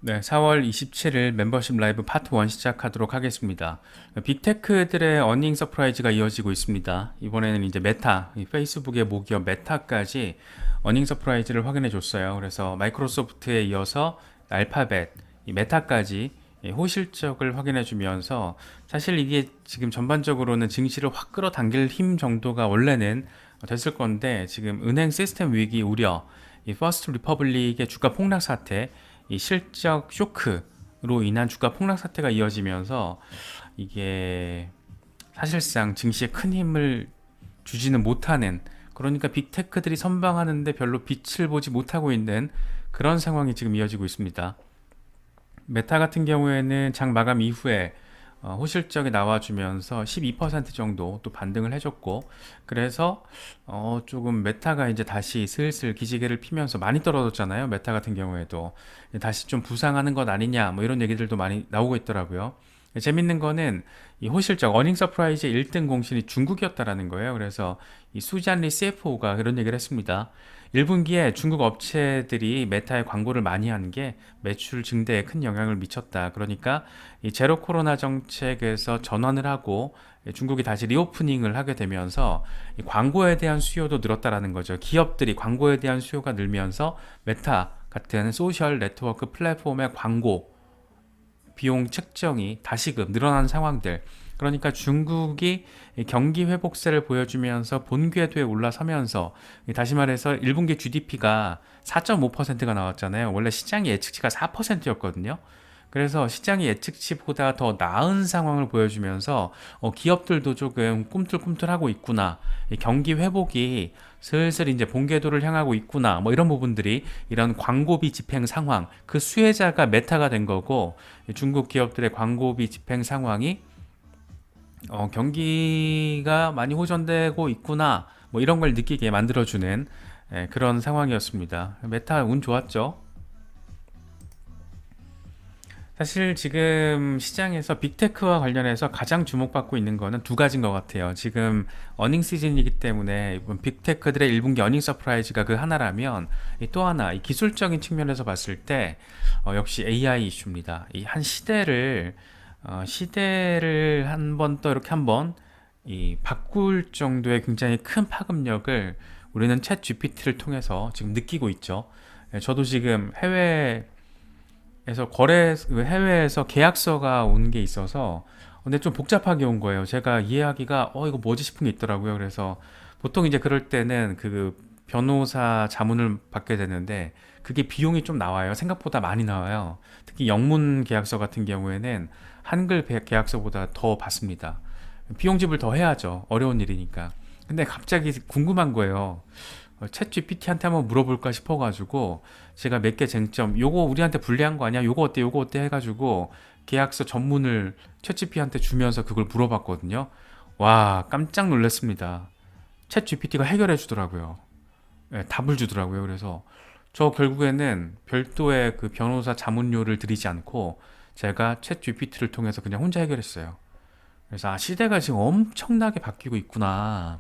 네, 4월 27일 멤버십 라이브 파트 1 시작하도록 하겠습니다. 빅테크들의 어닝 서프라이즈가 이어지고 있습니다. 이번에는 이제 메타, 이 페이스북의 모기업 메타까지 어닝 서프라이즈를 확인해 줬어요. 그래서 마이크로소프트에 이어서 알파벳, 이 메타까지 호실적을 확인해 주면서 사실 이게 지금 전반적으로는 증시를 확 끌어당길 힘 정도가 원래는 됐을 건데 지금 은행 시스템 위기 우려, 이 퍼스트 리퍼블릭의 주가 폭락 사태, 이 실적 쇼크로 인한 주가 폭락 사태가 이어지면서 이게 사실상 증시에 큰 힘을 주지는 못하는, 그러니까 빅테크들이 선방하는데 별로 빛을 보지 못하고 있는 그런 상황이 지금 이어지고 있습니다. 메타 같은 경우에는 장 마감 이후에 호실적이 나와주면서 12% 정도 또 반등을 해줬고, 그래서 조금 메타가 이제 다시 슬슬 기지개를 피면서 많이 떨어졌잖아요. 메타 같은 경우에도 다시 좀 부상하는 것 아니냐 뭐 이런 얘기들도 많이 나오고 있더라고요. 재밌는 거는 이 호실적 어닝 서프라이즈 1등 공신이 중국이었다라는 거예요. 그래서 이 수잔리 CFO가 그런 얘기를 했습니다. 1분기에 중국 업체들이 메타에 광고를 많이 한 게 매출 증대에 큰 영향을 미쳤다. 그러니까 이 제로 코로나 정책에서 전환을 하고 중국이 다시 리오프닝을 하게 되면서 이 광고에 대한 수요도 늘었다라는 거죠. 기업들이 광고에 대한 수요가 늘면서 메타 같은 소셜 네트워크 플랫폼의 광고 비용 책정이 다시금 늘어난 상황들, 그러니까 중국이 경기 회복세를 보여주면서 본궤도에 올라서면서, 다시 말해서 1분기 GDP가 4.5%가 나왔잖아요. 원래 시장의 예측치가 4%였거든요. 그래서 시장의 예측치보다 더 나은 상황을 보여주면서 기업들도 조금 꿈틀꿈틀하고 있구나, 경기 회복이 슬슬 이제 본궤도를 향하고 있구나, 뭐 이런 부분들이, 이런 광고비 집행 상황, 그 수혜자가 메타가 된 거고, 중국 기업들의 광고비 집행 상황이 경기가 많이 호전되고 있구나, 뭐 이런 걸 느끼게 만들어주는 그런 상황이었습니다. 메타 운 좋았죠. 사실 지금 시장에서 빅테크와 관련해서 가장 주목받고 있는 거는 두 가지인 것 같아요. 지금 어닝 시즌이기 때문에 이번 빅테크들의 1분기 어닝 서프라이즈가 그 하나라면, 또 하나 이 기술적인 측면에서 봤을 때 역시 AI 이슈입니다. 이 한 시대를 한 번 또 이렇게 한번 이 바꿀 정도의 굉장히 큰 파급력을 우리는 챗 GPT를 통해서 지금 느끼고 있죠. 저도 지금 해외에서 계약서가 온 게 있어서 근데 좀 복잡하게 온 거예요. 제가 이해하기가 이거 뭐지 싶은 게 있더라고요. 그래서 보통 이제 그럴 때는 그 변호사 자문을 받게 되는데 그게 비용이 좀 나와요. 생각보다 많이 나와요. 특히 영문 계약서 같은 경우에는 한글 계약서보다 더 받습니다. 비용 지불 더 해야죠. 어려운 일이니까. 근데 갑자기 궁금한 거예요. 챗 GPT한테 한번 물어볼까 싶어가지고 제가 몇 개 쟁점, 요거 우리한테 불리한 거 아니야? 요거 어때? 요거 어때? 해가지고 계약서 전문을 챗 GPT한테 주면서 그걸 물어봤거든요. 와, 깜짝 놀랐습니다. 챗 GPT가 해결해 주더라고요. 답을 주더라고요. 그래서 저 결국에는 별도의 그 변호사 자문료를 들이지 않고 제가 챗 GPT를 통해서 그냥 혼자 해결했어요. 그래서 시대가 지금 엄청나게 바뀌고 있구나.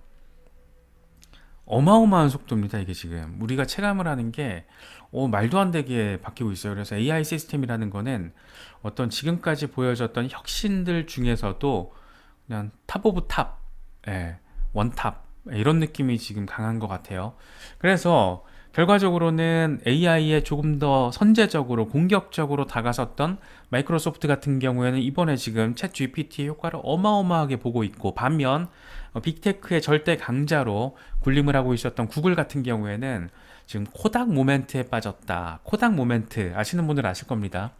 어마어마한 속도입니다. 이게 지금 우리가 체감을 하는 게 말도 안 되게 바뀌고 있어요. 그래서 AI 시스템이라는 거는 어떤 지금까지 보여졌던 혁신들 중에서도 그냥 탑 오브 탑, 원탑, 이런 느낌이 지금 강한 것 같아요. 그래서 결과적으로는 AI에 조금 더 선제적으로 공격적으로 다가섰던 마이크로소프트 같은 경우에는 이번에 지금 챗 GPT의 효과를 어마어마하게 보고 있고, 반면 빅테크의 절대 강자로 군림을 하고 있었던 구글 같은 경우에는 지금 코닥 모멘트에 빠졌다. 코닥 모멘트 아시는 분들 아실 겁니다.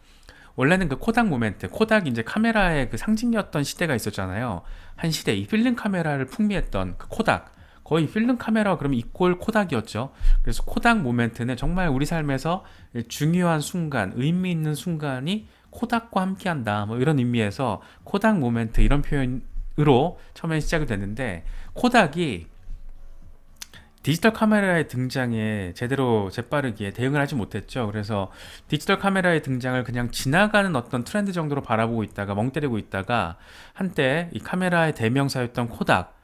원래는 그 코닥 모멘트, 코닥이 이제 카메라의 그 상징이었던 시대가 있었잖아요. 한 시대 이 필름 카메라를 풍미했던 그 코닥, 거의 필름 카메라 그러면 이꼴 코닥이었죠. 그래서 코닥 모멘트는 정말 우리 삶에서 중요한 순간, 의미 있는 순간이 코닥과 함께한다, 뭐 이런 의미에서 코닥 모멘트 이런 표현으로 처음에 시작이 됐는데, 코닥이 디지털 카메라의 등장에 제대로 재빠르게 대응을 하지 못했죠. 그래서 디지털 카메라의 등장을 그냥 지나가는 어떤 트렌드 정도로 바라보고 있다가 멍 때리고 있다가 한때 이 카메라의 대명사였던 코닥,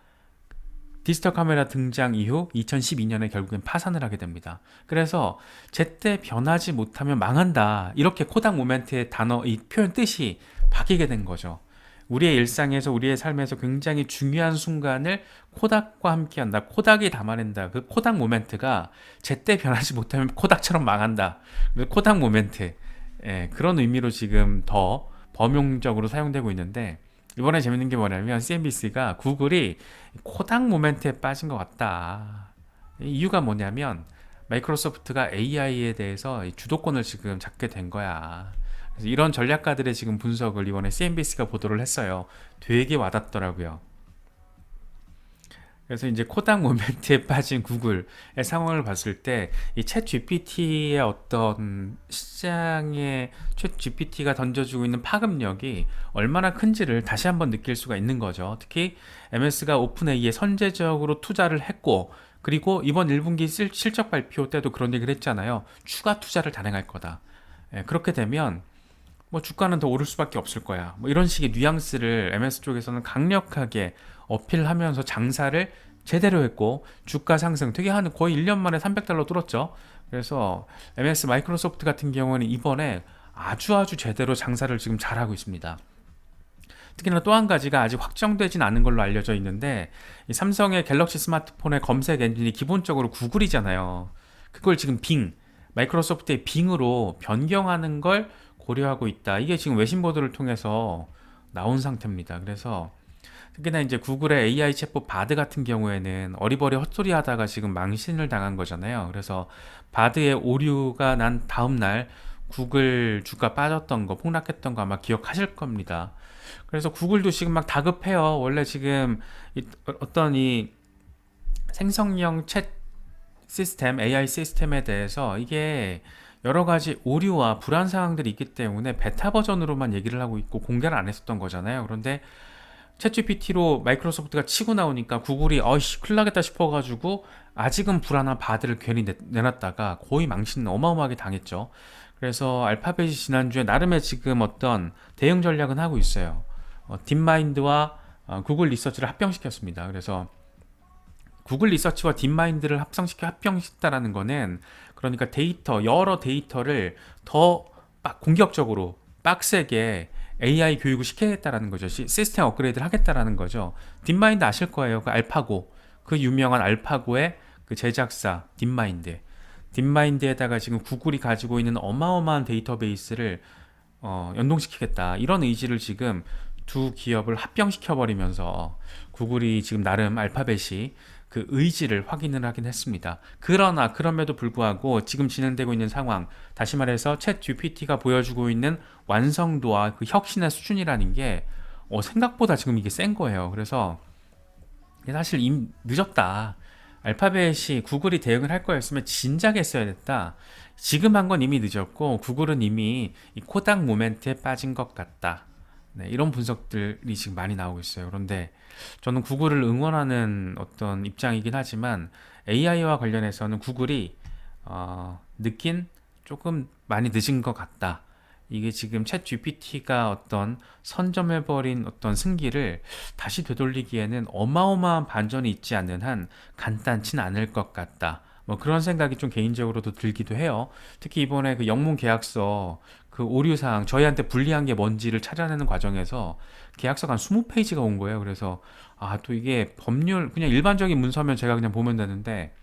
디지털 카메라 등장 이후 2012년에 결국엔 파산을 하게 됩니다. 그래서 제때 변하지 못하면 망한다. 이렇게 코닥 모멘트의 단어, 이 표현 뜻이 바뀌게 된 거죠. 우리의 일상에서 우리의 삶에서 굉장히 중요한 순간을 코닥과 함께한다. 코닥이 담아낸다. 그 코닥 모멘트가 제때 변하지 못하면 코닥처럼 망한다. 그래서 코닥 모멘트. 예, 그런 의미로 지금 더 범용적으로 사용되고 있는데 이번에 재밌는 게 뭐냐면 CNBC가 구글이 코닥 모멘트에 빠진 것 같다. 이유가 뭐냐면 마이크로소프트가 AI에 대해서 주도권을 지금 잡게 된 거야. 그래서 이런 전략가들의 지금 분석을 이번에 CNBC가 보도를 했어요. 되게 와닿더라고요. 그래서 이제 코닥 모멘트에 빠진 구글의 상황을 봤을 때 이 챗 GPT의 어떤 시장에 챗 GPT가 던져주고 있는 파급력이 얼마나 큰지를 다시 한번 느낄 수가 있는 거죠. 특히 MS가 오픈 AI에 선제적으로 투자를 했고 그리고 이번 1분기 실적 발표 때도 그런 얘기를 했잖아요. 추가 투자를 단행할 거다. 예, 그렇게 되면 뭐 주가는 더 오를 수밖에 없을 거야. 뭐 이런 식의 뉘앙스를 MS 쪽에서는 강력하게 어필하면서 장사를 제대로 했고 주가 상승 되게 한 거의 1년 만에 300달러 뚫었죠. 그래서 MS 마이크로소프트 같은 경우는 이번에 아주 제대로 장사를 지금 잘하고 있습니다. 특히나 또 한 가지가 아직 확정되진 않은 걸로 알려져 있는데 이 삼성의 갤럭시 스마트폰의 검색 엔진이 기본적으로 구글이잖아요. 그걸 지금 마이크로소프트의 빙으로 변경하는 걸 고려하고 있다. 이게 지금 외신 보도를 통해서 나온 상태입니다. 그래서 특히나 이제 구글의 AI 챗봇 바드 같은 경우에는 어리버리 헛소리 하다가 지금 망신을 당한 거잖아요. 그래서 바드의 오류가 난 다음 날 구글 주가 빠졌던 거, 폭락했던 거 아마 기억하실 겁니다. 그래서 구글도 지금 막 다급해요. 원래 지금 어떤 이 생성형 챗 시스템, AI 시스템에 대해서 이게 여러 가지 오류와 불안 사항들이 있기 때문에 베타 버전으로만 얘기를 하고 있고 공개를 안 했었던 거잖아요. 그런데 챗GPT로 마이크로소프트가 치고 나오니까 구글이 어이씨 큰일 나겠다 싶어가지고 아직은 불안한 바드를 괜히 내놨다가 거의 망신 어마어마하게 당했죠. 그래서 알파벳이 지난주에 나름의 지금 어떤 대응 전략은 하고 있어요. 딥마인드와 구글 리서치를 합병시켰습니다. 그래서 구글 리서치와 딥마인드를 합병시켰다라는 거는 그러니까 여러 데이터를 더 공격적으로 빡세게 AI 교육을 시키겠다라는 거죠. 시스템 업그레이드를 하겠다라는 거죠. 딥마인드 아실 거예요. 그 알파고, 그 유명한 알파고의 그 제작사 딥마인드에다가 지금 구글이 가지고 있는 어마어마한 데이터베이스를 연동시키겠다. 이런 의지를 지금 두 기업을 합병시켜버리면서 구글이 지금 나름 알파벳이 그 의지를 확인을 하긴 했습니다. 그러나 그럼에도 불구하고 지금 진행되고 있는 상황, 다시 말해서 챗 GPT가 보여주고 있는 완성도와 그 혁신의 수준이라는 게 생각보다 지금 이게 센 거예요. 그래서 사실 이미 늦었다. 알파벳이 구글이 대응을 할 거였으면 진작에 했어야 됐다. 지금 한 건 이미 늦었고 구글은 이미 이 코닥 모멘트에 빠진 것 같다. 네, 이런 분석들이 지금 많이 나오고 있어요. 그런데 저는 구글을 응원하는 어떤 입장이긴 하지만 AI와 관련해서는 구글이 느낀 조금 많이 늦은 것 같다. 이게 지금 챗 GPT가 어떤 선점해버린 어떤 승기를 다시 되돌리기에는 어마어마한 반전이 있지 않는 한 간단치는 않을 것 같다. 뭐 그런 생각이 좀 개인적으로도 들기도 해요. 특히 이번에 그 영문 계약서 그 오류사항 저희한테 불리한 게 뭔지를 찾아내는 과정에서 계약서가 한 20페이지가 온 거예요. 그래서 또 이게 법률 그냥 일반적인 문서면 제가 그냥 보면 되는데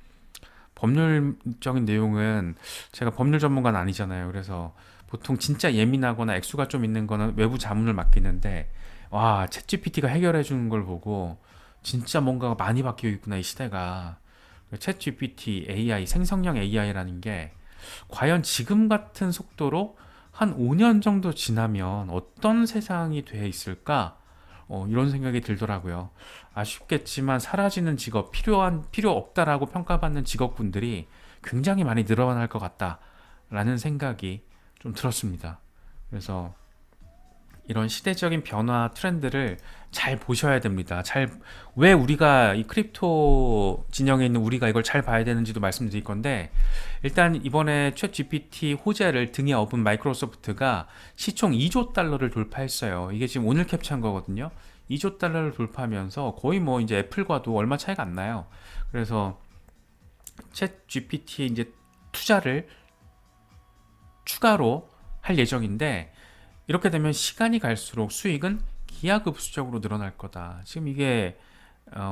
법률적인 내용은 제가 법률 전문가는 아니잖아요. 그래서 보통 진짜 예민하거나 액수가 좀 있는 거는 외부 자문을 맡기는데 챗GPT가 해결해 주는 걸 보고 진짜 뭔가가 많이 바뀌고 있구나 이 시대가. 챗GPT AI 생성형 AI라는 게 과연 지금 같은 속도로 한 5년 정도 지나면 어떤 세상이 돼 있을까? 이런 생각이 들더라고요. 아쉽겠지만 사라지는 직업, 필요 없다라고 평가받는 직업군들이 굉장히 많이 늘어날 것 같다라는 생각이 좀 들었습니다. 그래서 이런 시대적인 변화 트렌드를 잘 보셔야 됩니다. 왜 우리가 이 크립토 진영에 있는 우리가 이걸 잘 봐야 되는지도 말씀드릴 건데, 일단 이번에 챗 GPT 호재를 등에 업은 마이크로소프트가 시총 2조 달러를 돌파했어요. 이게 지금 오늘 캡처한 거거든요. 2조 달러를 돌파하면서 거의 뭐 이제 애플과도 얼마 차이가 안 나요. 그래서 챗 GPT에 이제 투자를 추가로 할 예정인데, 이렇게 되면 시간이 갈수록 수익은 기하급수적으로 늘어날 거다. 지금 이게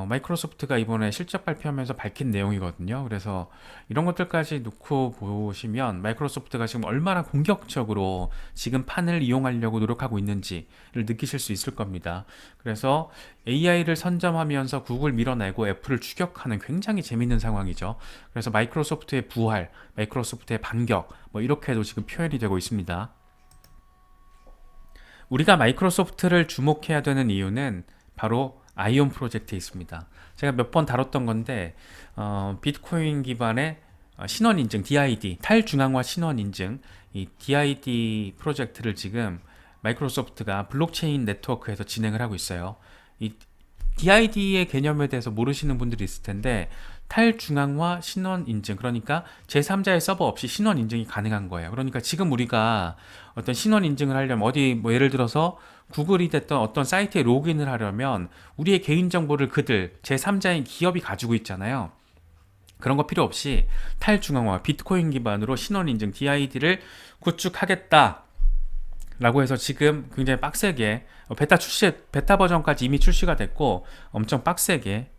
마이크로소프트가 이번에 실적 발표하면서 밝힌 내용이거든요. 그래서 이런 것들까지 놓고 보시면 마이크로소프트가 지금 얼마나 공격적으로 지금 판을 이용하려고 노력하고 있는지를 느끼실 수 있을 겁니다. 그래서 AI를 선점하면서 구글 밀어내고 애플을 추격하는 굉장히 재밌는 상황이죠. 그래서 마이크로소프트의 부활, 마이크로소프트의 반격, 뭐 이렇게도 지금 표현이 되고 있습니다. 우리가 마이크로소프트를 주목해야 되는 이유는 바로 아이온 프로젝트에 있습니다. 제가 몇 번 다뤘던 건데 비트코인 기반의 신원 인증 DID, 탈중앙화 신원 인증, 이 DID 프로젝트를 지금 마이크로소프트가 블록체인 네트워크에서 진행을 하고 있어요. 이 DID의 개념에 대해서 모르시는 분들이 있을 텐데, 탈중앙화 신원 인증, 그러니까 제3자의 서버 없이 신원 인증이 가능한 거예요. 그러니까 지금 우리가 어떤 신원 인증을 하려면 어디 뭐 예를 들어서 구글이 됐던 어떤 사이트에 로그인을 하려면 우리의 개인정보를 그들 제3자인 기업이 가지고 있잖아요. 그런 거 필요 없이 탈중앙화 비트코인 기반으로 신원 인증 DID를 구축하겠다 라고 해서 지금 굉장히 빡세게 베타 버전까지 이미 출시가 됐고 엄청 빡세게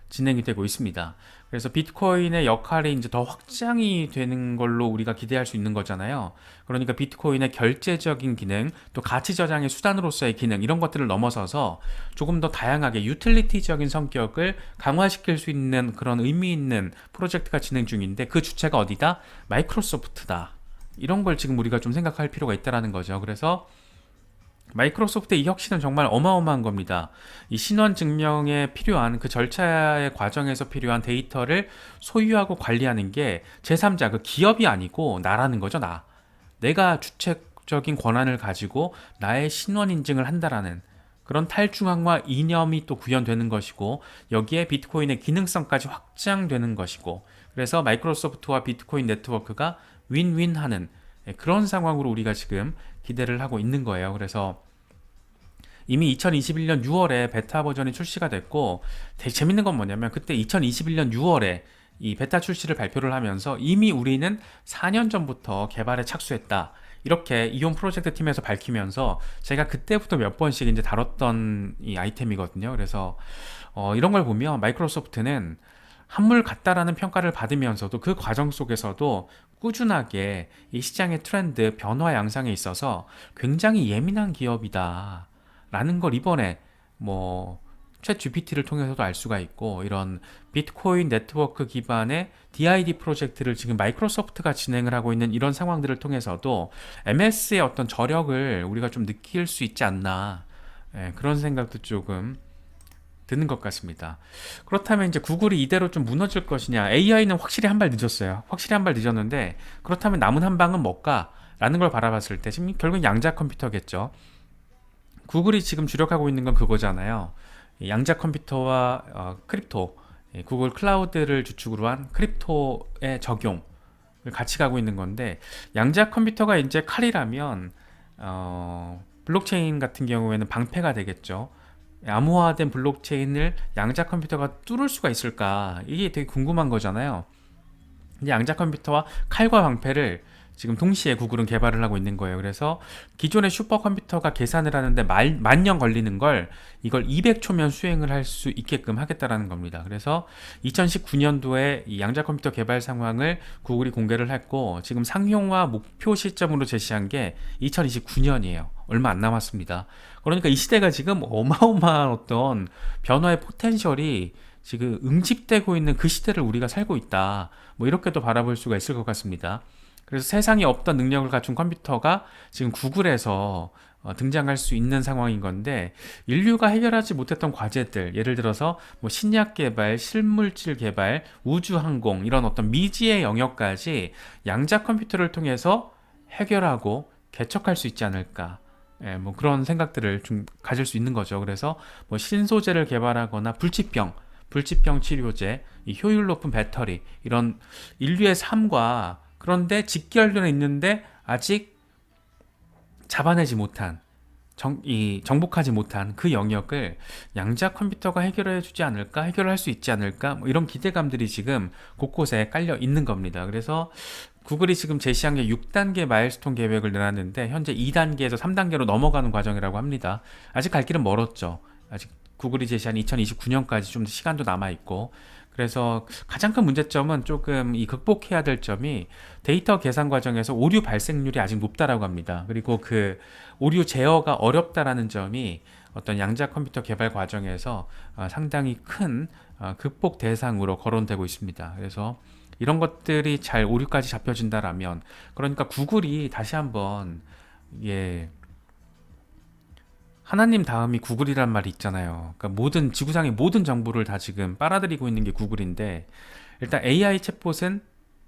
진행이 되고 있습니다. 그래서 비트코인의 역할이 이제 더 확장이 되는 걸로 우리가 기대할 수 있는 거잖아요. 그러니까 비트코인의 결제적인 기능, 또 가치 저장의 수단으로서의 기능, 이런 것들을 넘어서서 조금 더 다양하게 유틸리티적인 성격을 강화시킬 수 있는 그런 의미 있는 프로젝트가 진행 중인데, 그 주체가 어디다? 마이크로소프트다. 이런 걸 지금 우리가 좀 생각할 필요가 있다는 거죠. 그래서 마이크로소프트의 이 혁신은 정말 어마어마한 겁니다. 이 신원 증명에 필요한 그 절차의 과정에서 필요한 데이터를 소유하고 관리하는 게 제3자, 그 기업이 아니고 나라는 거죠. 내가 주체적인 권한을 가지고 나의 신원 인증을 한다라는 그런 탈중앙화 이념이 또 구현되는 것이고, 여기에 비트코인의 기능성까지 확장되는 것이고, 그래서 마이크로소프트와 비트코인 네트워크가 윈윈하는 그런 상황으로 우리가 지금 기대를 하고 있는 거예요. 그래서 이미 2021년 6월에 베타 버전이 출시가 됐고, 되게 재밌는 건 뭐냐면 그때 2021년 6월에 이 베타 출시를 발표를 하면서 이미 우리는 4년 전부터 개발에 착수했다, 이렇게 이온 프로젝트 팀에서 밝히면서 제가 그때부터 몇 번씩 이제 다뤘던 이 아이템이거든요. 그래서 이런 걸 보면 마이크로소프트는 한물 같다라는 평가를 받으면서도 그 과정 속에서도 꾸준하게 이 시장의 트렌드, 변화 양상에 있어서 굉장히 예민한 기업이다 라는 걸 이번에 챗 GPT를 통해서도 알 수가 있고, 이런 비트코인 네트워크 기반의 DID 프로젝트를 지금 마이크로소프트가 진행을 하고 있는 이런 상황들을 통해서도 MS의 어떤 저력을 우리가 좀 느낄 수 있지 않나, 그런 생각도 조금 드는 것 같습니다. 그렇다면 이제 구글이 이대로 좀 무너질 것이냐? AI는 확실히 한 발 늦었어요. 확실히 한 발 늦었는데, 그렇다면 남은 한 방은 뭘까? 라는 걸 바라봤을 때 지금 결국 양자 컴퓨터겠죠. 구글이 지금 주력하고 있는 건 그거잖아요. 양자 컴퓨터와 크립토, 구글 클라우드를 주축으로 한 크립토의 적용을 같이 가고 있는 건데, 양자 컴퓨터가 이제 칼이라면 블록체인 같은 경우에는 방패가 되겠죠. 암호화된 블록체인을 양자 컴퓨터가 뚫을 수가 있을까? 이게 되게 궁금한 거잖아요. 근데 양자 컴퓨터와 칼과 방패를 지금 동시에 구글은 개발을 하고 있는 거예요. 그래서 기존의 슈퍼컴퓨터가 계산을 하는데 만년 걸리는 걸 이걸 200초면 수행을 할 수 있게끔 하겠다라는 겁니다. 그래서 2019년도에 이 양자 컴퓨터 개발 상황을 구글이 공개를 했고, 지금 상용화 목표 시점으로 제시한 게 2029년이에요. 얼마 안 남았습니다. 그러니까 이 시대가 지금 어마어마한 어떤 변화의 포텐셜이 지금 응집되고 있는 그 시대를 우리가 살고 있다, 이렇게도 바라볼 수가 있을 것 같습니다. 그래서 세상에 없던 능력을 갖춘 컴퓨터가 지금 구글에서 등장할 수 있는 상황인 건데, 인류가 해결하지 못했던 과제들, 예를 들어서 신약 개발, 실물질 개발, 우주항공, 이런 어떤 미지의 영역까지 양자 컴퓨터를 통해서 해결하고 개척할 수 있지 않을까, 그런 생각들을 좀 가질 수 있는 거죠. 그래서 신소재를 개발하거나 불치병 치료제, 이 효율 높은 배터리, 이런 인류의 삶과, 그런데 직결되어 있는데 아직 잡아내지 못한 정복하지 못한 그 영역을 양자 컴퓨터가 해결해 주지 않을까, 해결할 수 있지 않을까, 뭐 이런 기대감들이 지금 곳곳에 깔려 있는 겁니다. 그래서 구글이 지금 제시한 게 6단계 마일스톤 계획을 내놨는데 현재 2단계에서 3단계로 넘어가는 과정이라고 합니다. 아직 갈 길은 멀었죠. 아직 구글이 제시한 2029년까지 좀 시간도 남아 있고, 그래서 가장 큰 문제점은 조금 이 극복해야 될 점이 데이터 계산 과정에서 오류 발생률이 아직 높다라고 합니다. 그리고 그 오류 제어가 어렵다라는 점이 어떤 양자 컴퓨터 개발 과정에서 상당히 큰 극복 대상으로 거론되고 있습니다. 그래서 이런 것들이 잘 오류까지 잡혀진다라면, 그러니까 구글이 다시 한번, 예, 하나님 다음이 구글이란 말이 있잖아요. 그러니까 모든 지구상의 모든 정보를 다 지금 빨아들이고 있는 게 구글인데, 일단 AI 챗봇은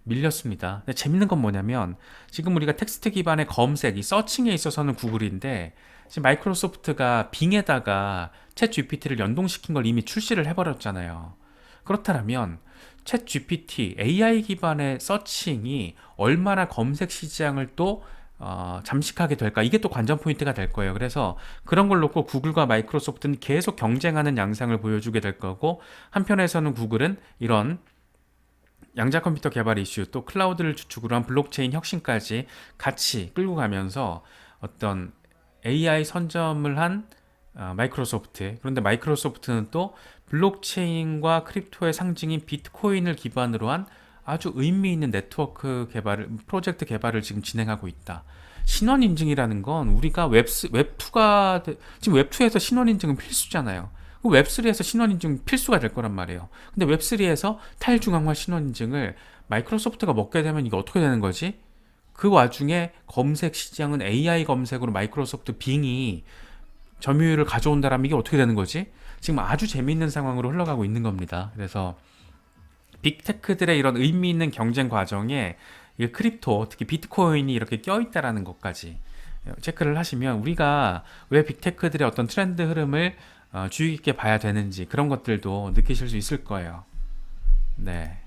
밀렸습니다. 근데 재밌는 건 뭐냐면 지금 우리가 텍스트 기반의 검색, 이 서칭에 있어서는 구글인데, 지금 마이크로소프트가 빙에다가 챗 GPT를 연동시킨 걸 이미 출시를 해버렸잖아요. 그렇다면 챗 GPT, AI 기반의 서칭이 얼마나 검색 시장을 또 잠식하게 될까? 이게 또 관전 포인트가 될 거예요. 그래서 그런 걸 놓고 구글과 마이크로소프트는 계속 경쟁하는 양상을 보여주게 될 거고, 한편에서는 구글은 이런 양자 컴퓨터 개발 이슈, 또 클라우드를 주축으로 한 블록체인 혁신까지 같이 끌고 가면서 어떤 AI 선점을 한 마이크로소프트, 그런데 마이크로소프트는 또 블록체인과 크립토의 상징인 비트코인을 기반으로 한 아주 의미 있는 네트워크 개발을, 프로젝트 개발을 지금 진행하고 있다. 신원 인증이라는 건 우리가 웹2가 지금 웹2에서 신원 인증은 필수잖아요. 웹3에서 신원 인증 필수가 될 거란 말이에요. 근데 웹3에서 탈중앙화 신원 인증을 마이크로소프트가 먹게 되면 이게 어떻게 되는 거지? 그 와중에 검색 시장은 AI 검색으로 마이크로소프트 빙이 점유율을 가져온다라면 이게 어떻게 되는 거지? 지금 아주 재미있는 상황으로 흘러가고 있는 겁니다. 그래서 빅테크들의 이런 의미 있는 경쟁 과정에 이 크립토, 특히 비트코인이 이렇게 껴있다라는 것까지 체크를 하시면 우리가 왜 빅테크들의 어떤 트렌드 흐름을 주의 깊게 봐야 되는지, 그런 것들도 느끼실 수 있을 거예요. 네.